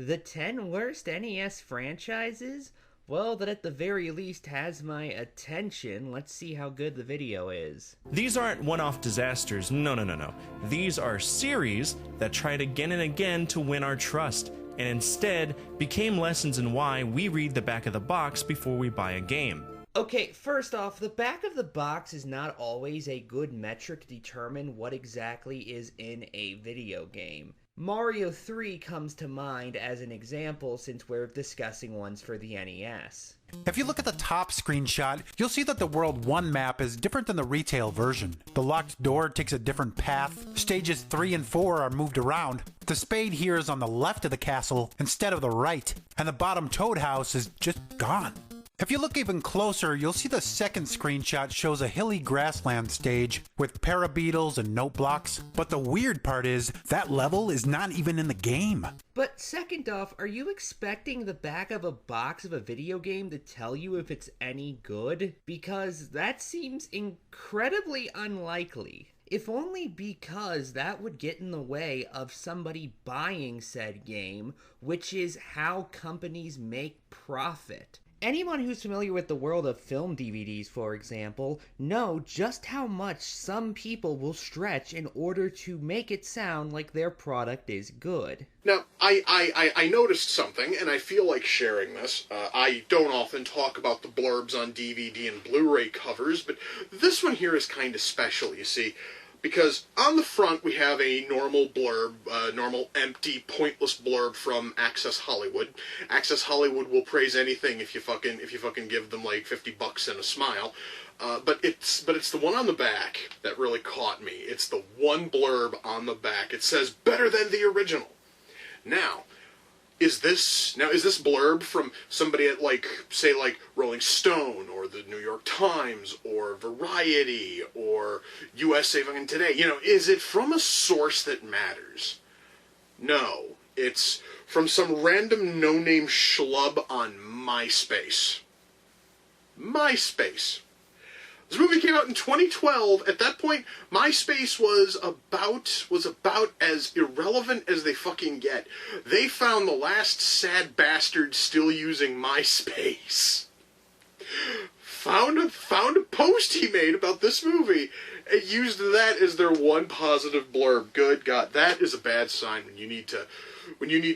The 10 worst NES franchises? Well, that at the very least has my attention. Let's see how good the video is. These aren't one-off disasters, no. These are series that tried again and again to win our trust, and instead became lessons in why we read the back of the box before we buy a game. Okay, first off, the back of the box is not always a good metric to determine what exactly is in a video game. Mario 3 comes to mind as an example since we're discussing ones for the NES. If you look at the top screenshot, you'll see that the World 1 map is different than the retail version. The locked door takes a different path, stages 3 and 4 are moved around, the spade here is on the left of the castle instead of the right, and the bottom toad house is just gone. If you look even closer, you'll see the second screenshot shows a hilly grassland stage with parabeetles and note blocks, but the weird part is that level is not even in the game. But second off, are you expecting the back of a box of a video game to tell you if it's any good? Because that seems incredibly unlikely. If only because that would get in the way of somebody buying said game, which is how companies make profit. Anyone who's familiar with the world of film DVDs, for example, know just how much some people will stretch in order to make it sound like their product is good. Now, I noticed something, and I feel like sharing this. I don't often talk about the blurbs on DVD and Blu-ray covers, but this one here is kind of special, you see. Because on the front we have a normal blurb, normal empty, pointless blurb from Access Hollywood. Access Hollywood will praise anything if you fucking give them like $50 and a smile. But it's the one on the back that really caught me. It's the one blurb on the back. It says better than the original. Now, is this blurb from somebody at say Rolling Stone or the New York Times or Variety or USA fucking Today? You know, is it from a source that matters? No, it's from some random no-name schlub on MySpace. MySpace. This movie came out in 2012. At that point, MySpace was about as irrelevant as they fucking get. They found the last sad bastard still using MySpace. Found a post he made about this movie and used that as their one positive blurb. Good God, that is a bad sign when you need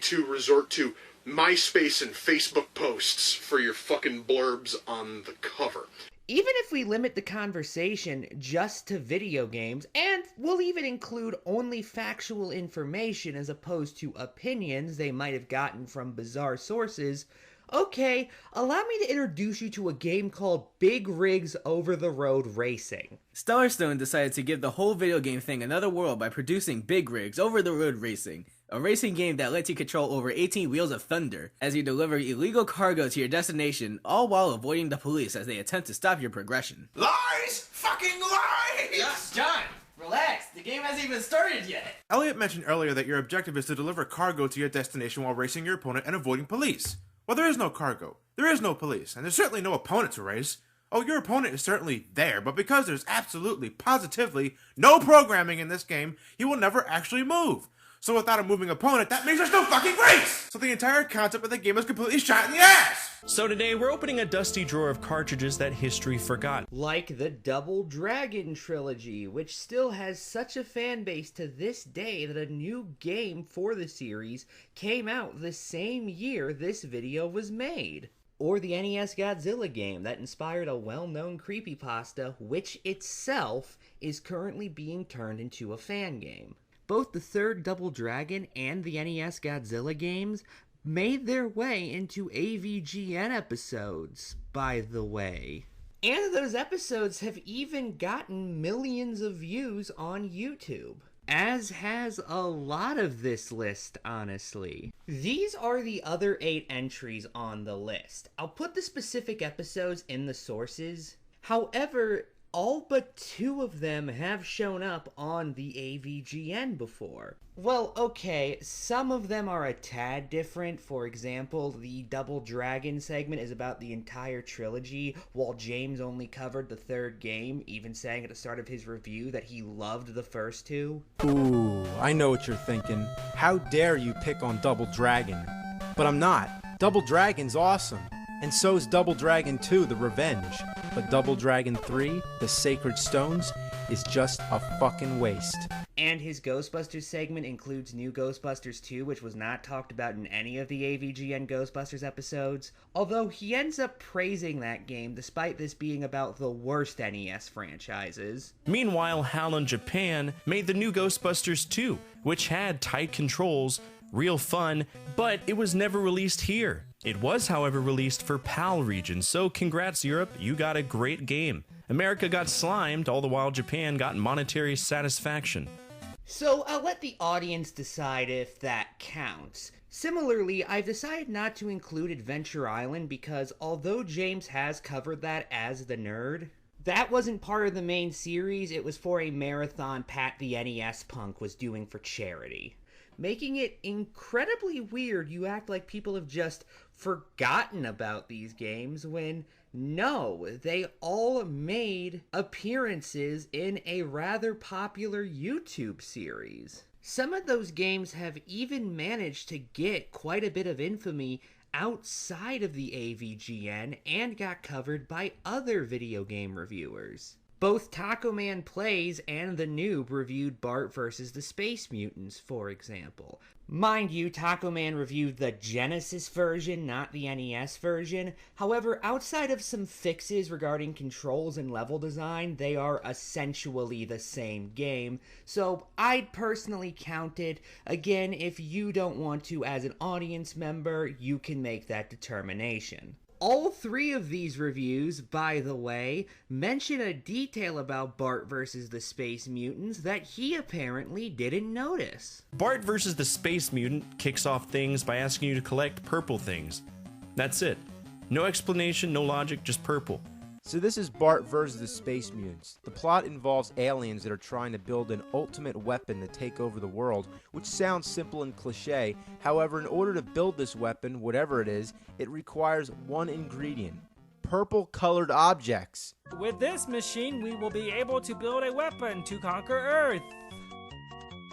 to resort to MySpace and Facebook posts for your fucking blurbs on the cover. Even if we limit the conversation just to video games, and we'll even include only factual information as opposed to opinions they might have gotten from bizarre sources, okay, allow me to introduce you to a game called Big Rigs Over the Road Racing. Stellar Stone decided to give the whole video game thing another whirl by producing Big Rigs Over the Road Racing, a racing game that lets you control over 18 wheels of thunder as you deliver illegal cargo to your destination, all while avoiding the police as they attempt to stop your progression. Lies! Fucking lies! John, relax. The game hasn't even started yet. Elliot mentioned earlier that your objective is to deliver cargo to your destination while racing your opponent and avoiding police. Well, there is no cargo, there is no police, and there's certainly no opponent to race. Oh, your opponent is certainly there, but because there's absolutely, positively no programming in this game, he will never actually move. So without a moving opponent, that means there's no fucking race! So the entire concept of the game is completely shot in the ass! So today we're opening a dusty drawer of cartridges that history forgot. Like the Double Dragon trilogy, which still has such a fan base to this day that a new game for the series came out the same year this video was made. Or the NES Godzilla game that inspired a well-known creepypasta, which itself is currently being turned into a fan game. Both the third Double Dragon and the NES Godzilla games made their way into AVGN episodes, by the way. And those episodes have even gotten millions of views on YouTube. As has a lot of this list, honestly. These are the other 8 entries on the list. I'll put the specific episodes in the sources. However, all but 2 of them have shown up on the AVGN before. Well, okay, some of them are a tad different. For example, the Double Dragon segment is about the entire trilogy, while James only covered the 3rd game, even saying at the start of his review that he loved the first 2. Ooh, I know what you're thinking. How dare you pick on Double Dragon? But I'm not. Double Dragon's awesome. And so's Double Dragon 2, The Revenge. But Double Dragon 3, The Sacred Stones, is just a fucking waste. And his Ghostbusters segment includes New Ghostbusters 2, which was not talked about in any of the AVGN Ghostbusters episodes, although he ends up praising that game despite this being about the worst NES franchises. Meanwhile, HAL in Japan made the New Ghostbusters 2, which had tight controls, real fun, but it was never released here. It was, however, released for PAL region, so congrats Europe, you got a great game. America got slimed, all the while Japan got monetary satisfaction. So I'll let the audience decide if that counts. Similarly, I've decided not to include Adventure Island because although James has covered that as the nerd, that wasn't part of the main series, it was for a marathon Pat the NES punk was doing for charity. Making it incredibly weird you act like people have just forgotten about these games when no, they all made appearances in a rather popular YouTube series. Some of those games have even managed to get quite a bit of infamy outside of the AVGN and got covered by other video game reviewers. Both Taco Man Plays and The Noob reviewed Bart vs. the Space Mutants, for example. Mind you, Taco Man reviewed the Genesis version, not the NES version. However, outside of some fixes regarding controls and level design, they are essentially the same game. So I'd personally count it. Again, if you don't want to as an audience member, you can make that determination. All three of these reviews, by the way, mention a detail about Bart vs. the Space Mutants that he apparently didn't notice. Bart vs. the Space Mutant kicks off things by asking you to collect purple things. That's it. No explanation, no logic, just purple. So this is Bart vs. the Space Mutants. The plot involves aliens that are trying to build an ultimate weapon to take over the world, which sounds simple and cliche. However, in order to build this weapon, whatever it is, it requires one ingredient: purple-colored objects. With this machine, we will be able to build a weapon to conquer Earth.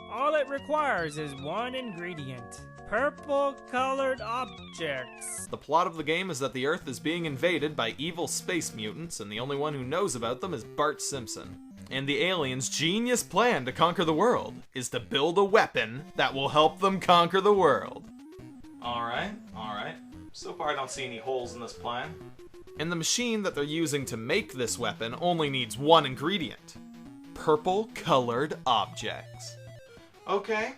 All it requires is one ingredient: purple-colored objects. The plot of the game is that the Earth is being invaded by evil space mutants, and the only one who knows about them is Bart Simpson. And the aliens' genius plan to conquer the world is to build a weapon that will help them conquer the world. Alright. So far I don't see any holes in this plan. And the machine that they're using to make this weapon only needs one ingredient: purple-colored objects. Okay,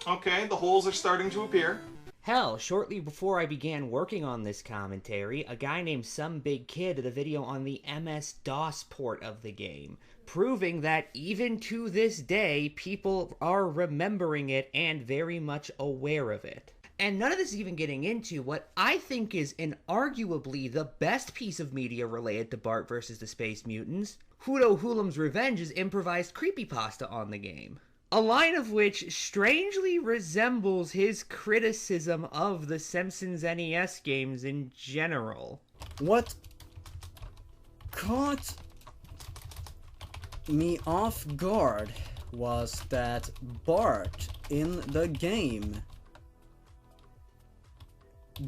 the holes are starting to appear. Hell, shortly before I began working on this commentary, a guy named Some Big Kid did a video on the MS-DOS port of the game, proving that even to this day, people are remembering it and very much aware of it. And none of this is even getting into what I think is inarguably the best piece of media related to Bart vs. the Space Mutants, Hudo Hulam's Revenge's improvised creepypasta on the game. A line of which strangely resembles his criticism of the Simpsons NES games in general. What caught me off guard was that Bart in the game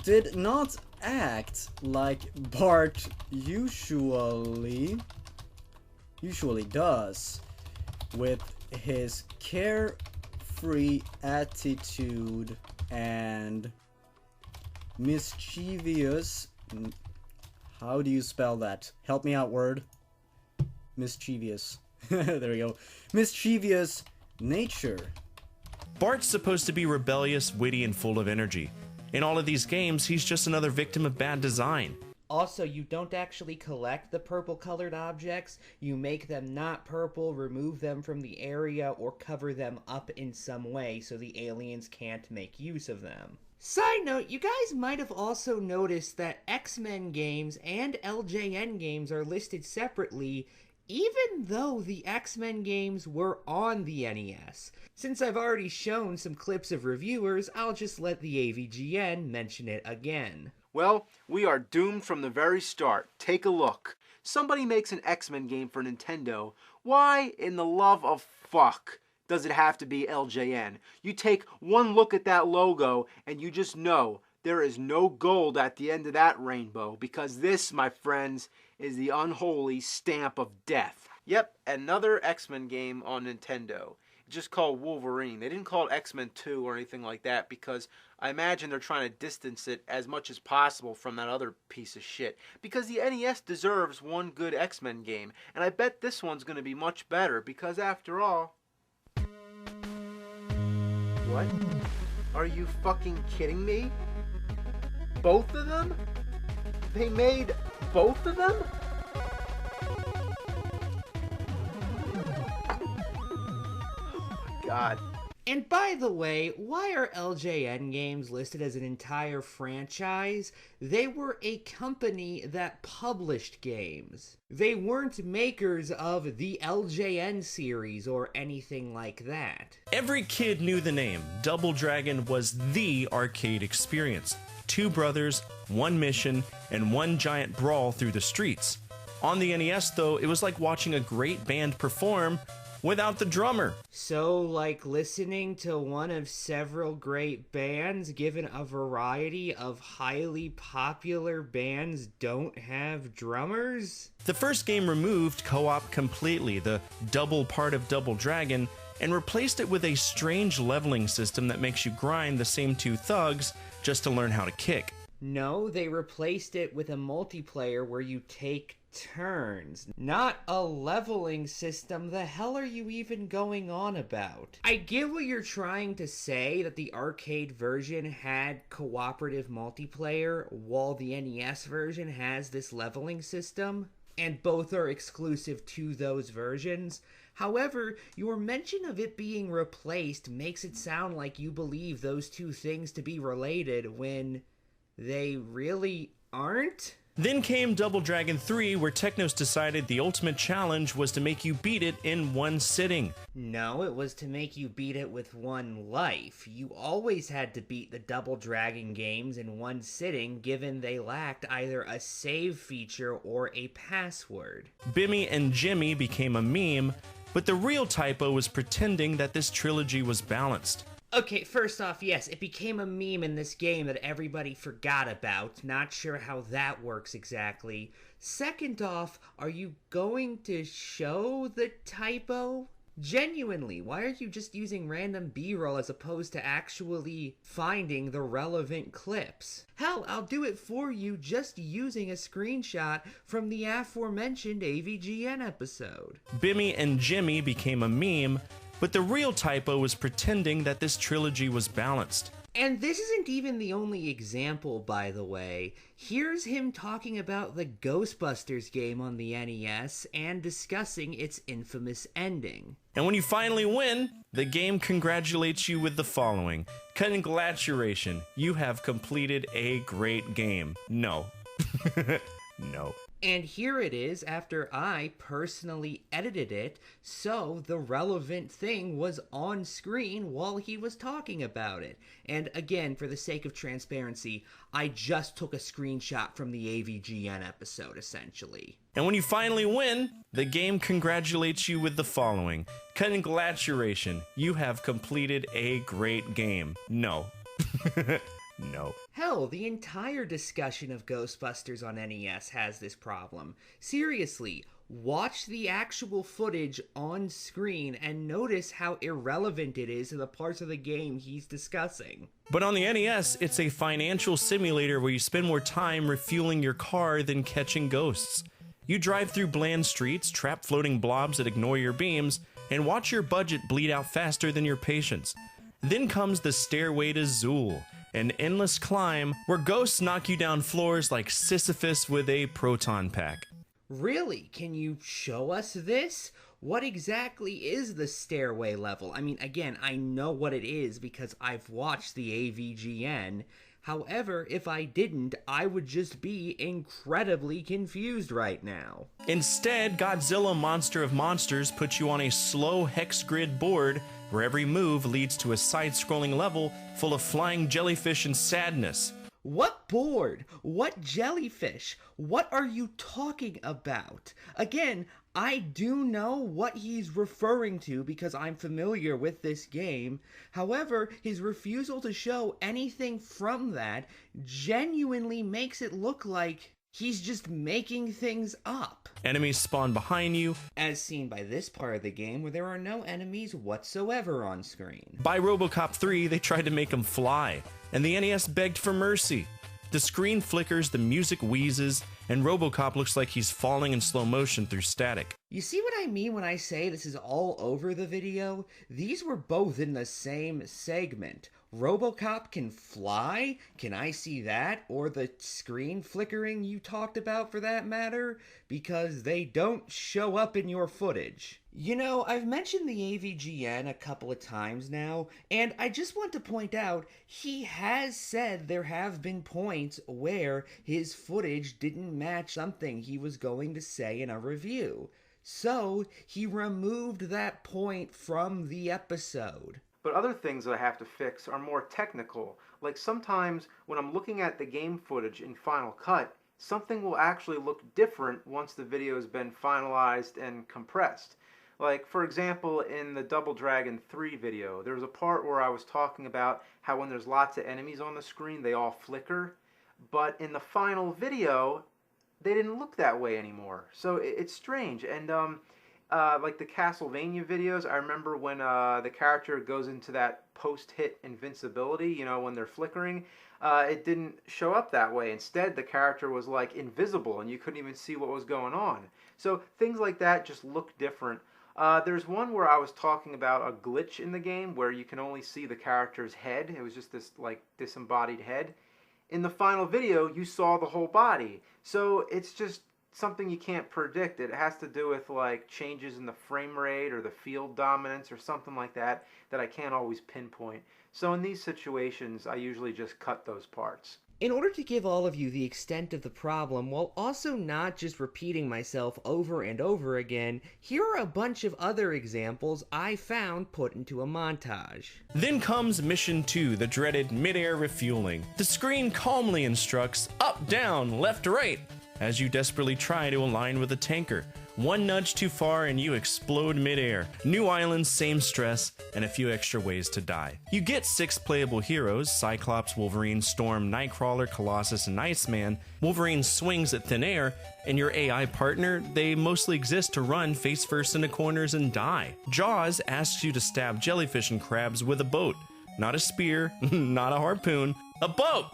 did not act like Bart usually does, with his carefree attitude and mischievous... How do you spell that? Help me out, word. Mischievous. There we go. Mischievous nature. Bart's supposed to be rebellious, witty, and full of energy. In all of these games, he's just another victim of bad design. Also, you don't actually collect the purple-colored objects. You make them not purple, remove them from the area, or cover them up in some way so the aliens can't make use of them. Side note, you guys might have also noticed that X-Men games and LJN games are listed separately, even though the X-Men games were on the NES. Since I've already shown some clips of reviewers, I'll just let the AVGN mention it again. Well, we are doomed from the very start. Take a look. Somebody makes an X-Men game for Nintendo. Why, in the love of fuck, does it have to be LJN? You take one look at that logo, and you just know There is no gold at the end of that rainbow, because this, my friends, is the unholy stamp of death. Yep, another X-Men game on Nintendo. It's just called Wolverine. They didn't call it X-Men 2 or anything like that because I imagine they're trying to distance it as much as possible from that other piece of shit. Because the NES deserves one good X-Men game, and I bet this one's going to be much better because after all... What? Are you fucking kidding me? Both of them? They made both of them? God. And by the way, why are LJN games listed as an entire franchise? They were a company that published games. They weren't makers of the LJN series or anything like that. Every kid knew the name. Double Dragon was the arcade experience. 2 brothers, 1 mission, and 1 giant brawl through the streets. On the NES, though, it was like watching a great band perform without the drummer. So, like listening to one of several great bands, given a variety of highly popular bands don't have drummers? The first game removed co-op completely, the double part of Double Dragon, and replaced it with a strange leveling system that makes you grind the same 2 thugs just to learn how to kick. No, they replaced it with a multiplayer where you take turns, not a leveling system. The hell are you even going on about? I get what you're trying to say, that the arcade version had cooperative multiplayer while the NES version has this leveling system, and both are exclusive to those versions. However, your mention of it being replaced makes it sound like you believe those 2 things to be related when they really aren't? Then came Double Dragon 3, where Technos decided the ultimate challenge was to make you beat it in 1 sitting. No, it was to make you beat it with 1 life. You always had to beat the Double Dragon games in 1 sitting, given they lacked either a save feature or a password. Bimmy and Jimmy became a meme, but the real typo was pretending that this trilogy was balanced. Okay, first off, yes, it became a meme in this game that everybody forgot about. Not sure how that works exactly. Second off, are you going to show the typo? Genuinely, why are you just using random B-roll as opposed to actually finding the relevant clips? Hell, I'll do it for you just using a screenshot from the aforementioned AVGN episode. Bimmy and Jimmy became a meme, but the real typo was pretending that this trilogy was balanced. And this isn't even the only example, by the way. Here's him talking about the Ghostbusters game on the NES and discussing its infamous ending. And when you finally win, the game congratulates you with the following. Congratulations, you have completed a great game. No. No. And here it is after I personally edited it, so the relevant thing was on screen while he was talking about it. And again, for the sake of transparency, I just took a screenshot from the AVGN episode, essentially. And when you finally win, the game congratulates you with the following. Congratulations, you have completed a great game. No. No. Hell, the entire discussion of Ghostbusters on NES has this problem. Seriously, watch the actual footage on screen and notice how irrelevant it is to the parts of the game he's discussing. But on the NES, it's a financial simulator where you spend more time refueling your car than catching ghosts. You drive through bland streets, trap floating blobs that ignore your beams, and watch your budget bleed out faster than your patience. Then comes the Stairway to Zool, an endless climb where ghosts knock you down floors like Sisyphus with a proton pack. Really? Can you show us this? What exactly is the stairway level? I mean, again, I know what it is because I've watched the AVGN. However, if I didn't, I would just be incredibly confused right now. Instead, Godzilla Monster of Monsters puts you on a slow hex grid board where every move leads to a side-scrolling level full of flying jellyfish and sadness. What board? What jellyfish? What are you talking about? Again, I do know what he's referring to because I'm familiar with this game. However, his refusal to show anything from that genuinely makes it look like he's just making things up. Enemies spawn behind you. As seen by this part of the game where there are no enemies whatsoever on screen. By RoboCop 3, they tried to make him fly, and the NES begged for mercy. The screen flickers, the music wheezes, and RoboCop looks like he's falling in slow motion through static. You see what I mean when I say this is all over the video? These were both in the same segment. RoboCop can fly? Can I see that? Or the screen flickering you talked about for that matter? Because they don't show up in your footage. You know, I've mentioned the AVGN a couple of times now, and I just want to point out, he has said there have been points where his footage didn't match something he was going to say in a review. So, he removed that point from the episode. But other things that I have to fix are more technical. Like sometimes when I'm looking at the game footage in Final Cut, something will actually look different once the video has been finalized and compressed. Like, for example, in the Double Dragon 3 video, there was a part where I was talking about how when there's lots of enemies on the screen, they all flicker. But in the final video, they didn't look that way anymore. So it's strange. And like the Castlevania videos, I remember when the character goes into that post-hit invincibility, you know, when they're flickering, it didn't show up that way. Instead, the character was like invisible and you couldn't even see what was going on. So things like that just look different. There's one where I was talking about a glitch in the game where you can only see the character's head. It was just this like disembodied head. In the final video, you saw the whole body. So it's just something you can't predict. It has to do with like changes in the frame rate or the field dominance or something like that I can't always pinpoint. So in these situations, I usually just cut those parts. In order to give all of you the extent of the problem, while also not just repeating myself over and over again, here are a bunch of other examples I found put into a montage. Then comes Mission 2, the dreaded mid-air refueling. The screen calmly instructs up, down, left, right, as you desperately try to align with a tanker. One nudge too far and you explode mid-air. New islands, same stress, and a few extra ways to die. You get 6 playable heroes: Cyclops, Wolverine, Storm, Nightcrawler, Colossus, and Iceman. Wolverine swings at thin air, and your AI partner, they mostly exist to run face first into corners and die. Jaws asks you to stab jellyfish and crabs with a boat. Not a spear, not a harpoon, a boat!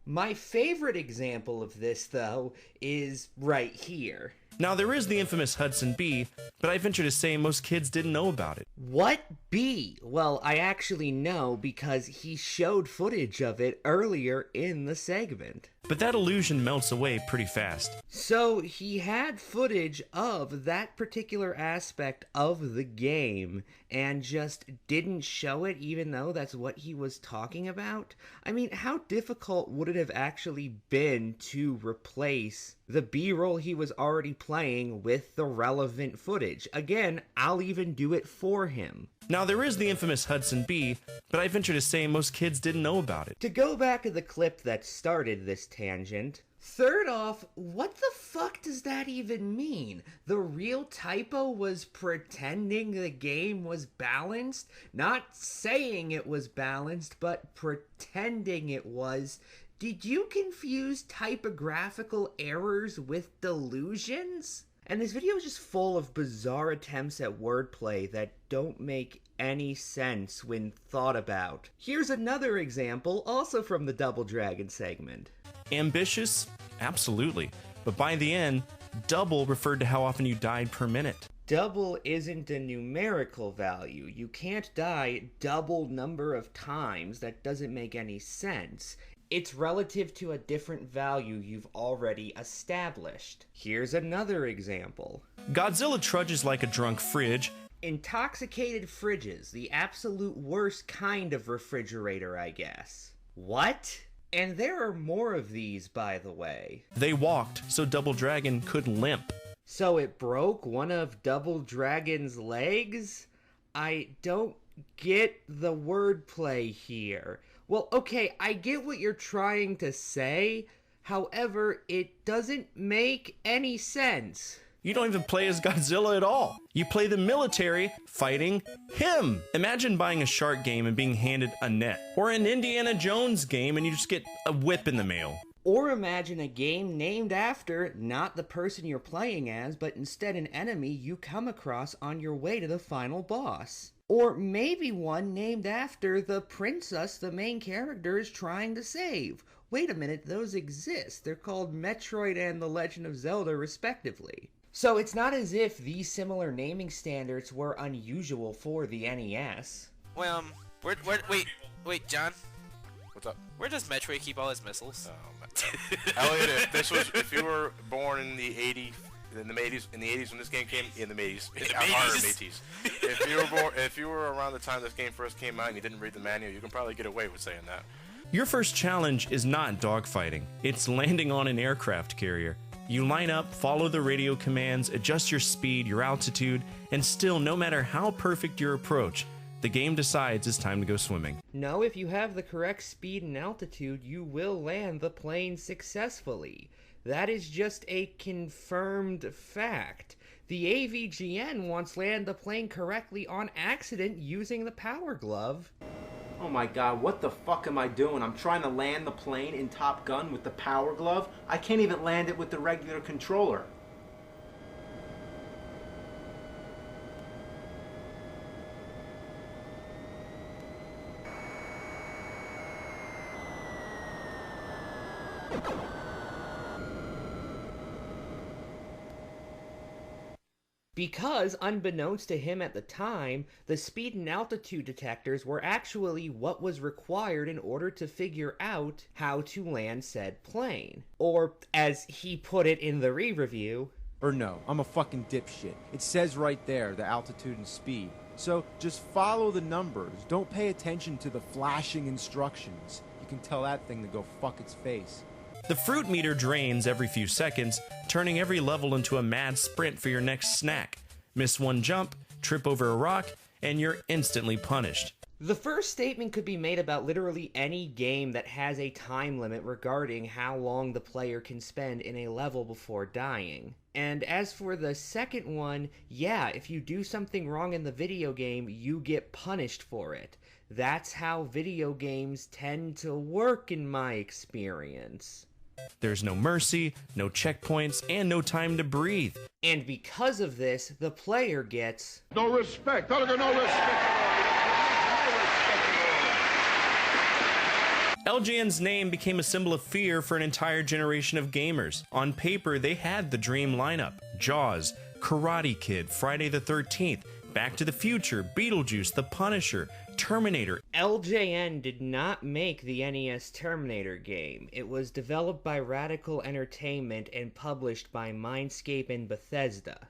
My favorite example of this, though, is right here. Now, there is the infamous Hudson B, but I venture to say most kids didn't know about it. What B? Well, I actually know because he showed footage of it earlier in the segment. But that illusion melts away pretty fast. So he had footage of that particular aspect of the game and just didn't show it even though that's what he was talking about? I mean, how difficult would it have actually been to replace the B-roll he was already playing with the relevant footage? Again, I'll even do it for him. Now, there is the infamous Hudson B, but I venture to say most kids didn't know about it. To go back to the clip that started this tangent, third off, what the fuck does that even mean? The real typo was pretending the game was balanced? Not saying it was balanced, but pretending it was. Did you confuse typographical errors with delusions? And this video is just full of bizarre attempts at wordplay that don't make any sense when thought about. Here's another example, also from the Double Dragon segment. Ambitious? Absolutely. But by the end, double referred to how often you died per minute. Double isn't a numerical value. You can't die double number of times. That doesn't make any sense. It's relative to a different value you've already established. Here's another example. Godzilla trudges like a drunk fridge. Intoxicated fridges, the absolute worst kind of refrigerator, I guess. What? And there are more of these, by the way. They walked, so Double Dragon could limp. So it broke one of Double Dragon's legs? I don't get the wordplay here. Well, okay, I get what you're trying to say. However, it doesn't make any sense. You don't even play as Godzilla at all. You play the military fighting him. Imagine buying a shark game and being handed a net, or an Indiana Jones game and you just get a whip in the mail. Or imagine a game named after not the person you're playing as, but instead an enemy you come across on your way to the final boss. Or maybe one named after the princess the main character is trying to save. Wait a minute, those exist. They're called Metroid and The Legend of Zelda, respectively. So it's not as if these similar naming standards were unusual for the NES. Well, wait, John. What's up? Where does Metroid keep all his missiles? Elliot, if you were born in the 80s when this game came, in the 80s, if you were around the time this game first came out and you didn't read the manual, you can probably get away with saying that. Your first challenge is not dogfighting. It's landing on an aircraft carrier. You line up, follow the radio commands, adjust your speed, your altitude, and still, no matter how perfect your approach, the game decides it's time to go swimming. No, if you have the correct speed and altitude, you will land the plane successfully. That is just a confirmed fact. The AVGN once landed the plane correctly on accident using the power glove. Oh my god, what the fuck am I doing? I'm trying to land the plane in Top Gun with the power glove. I can't even land it with the regular controller. Because, unbeknownst to him at the time, the speed and altitude detectors were actually what was required in order to figure out how to land said plane. Or, as he put it in the re-review... Or no, I'm a fucking dipshit. It says right there, the altitude and speed. So, just follow the numbers. Don't pay attention to the flashing instructions. You can tell that thing to go fuck its face. The fruit meter drains every few seconds, turning every level into a mad sprint for your next snack. Miss one jump, trip over a rock, and you're instantly punished. The first statement could be made about literally any game that has a time limit regarding how long the player can spend in a level before dying. And as for the second one, yeah, if you do something wrong in the video game, you get punished for it. That's how video games tend to work in my experience. There's no mercy, no checkpoints, and no time to breathe. And because of this, the player gets... No respect. No respect. LJN's name became a symbol of fear for an entire generation of gamers. On paper, they had the dream lineup: Jaws, Karate Kid, Friday the 13th, Back to the Future, Beetlejuice, The Punisher, Terminator. LJN did not make the NES Terminator game. It was developed by Radical Entertainment and published by Mindscape and Bethesda.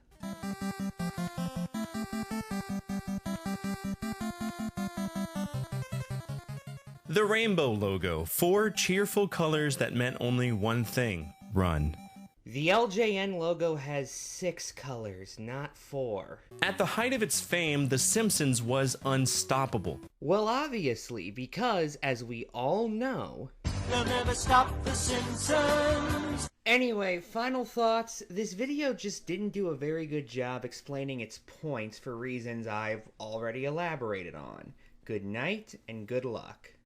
The rainbow logo, 4 cheerful colors that meant only one thing: run. The LJN logo has 6 colors, not 4. At the height of its fame, The Simpsons was unstoppable. Well, obviously, because, as we all know... They'll never stop the Simpsons! Anyway, final thoughts. This video just didn't do a very good job explaining its points for reasons I've already elaborated on. Good night, and good luck.